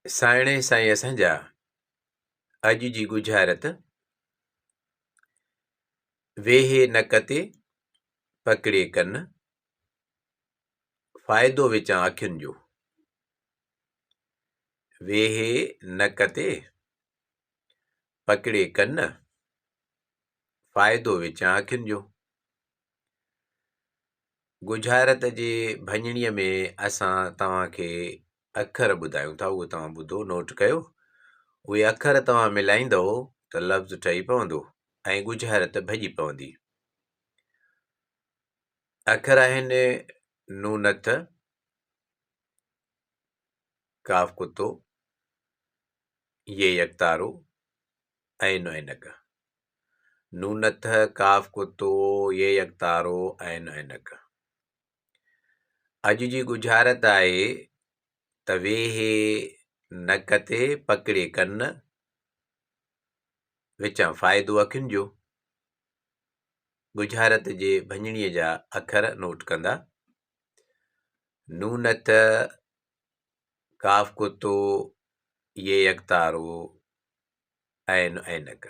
साइणे साईं असांजा अॼु जी गुज़ारत वेहे नक ते पकिड़े कन फ़ाइदो विचां अखियुनि जो। वेहे नक ते पकिड़े कन फ़ाइदो विचां अखियुनि जो। गुज़ारत जे भञणीअ में असां तव्हांखे अखर ॿुधायूं था, उहो तव्हां ॿुधो नोट कयो। उहे अखर तव्हां मिलाईंदव त लफ़्ज़ ठही पवंदो ऐं गुज़ारत भॼी पवंदी। अखर आहिनि नूनथ, काफ़ कुतो, ये यकतारो, ऐन ऐनक। नूनथ, काफ़ कुतो, ये यकतारो, ऐन ऐनक। अॼु जी गुज़ारत आहे त वेहे नक ते पकिड़े कन विचां फ़ाइदो अखियुनि जो। गुज़ारत जे भञणीअ जा अखर नोट कंदा। नूनथ, काफ़ कुतो, ये यकतारो, ऐन ऐनक।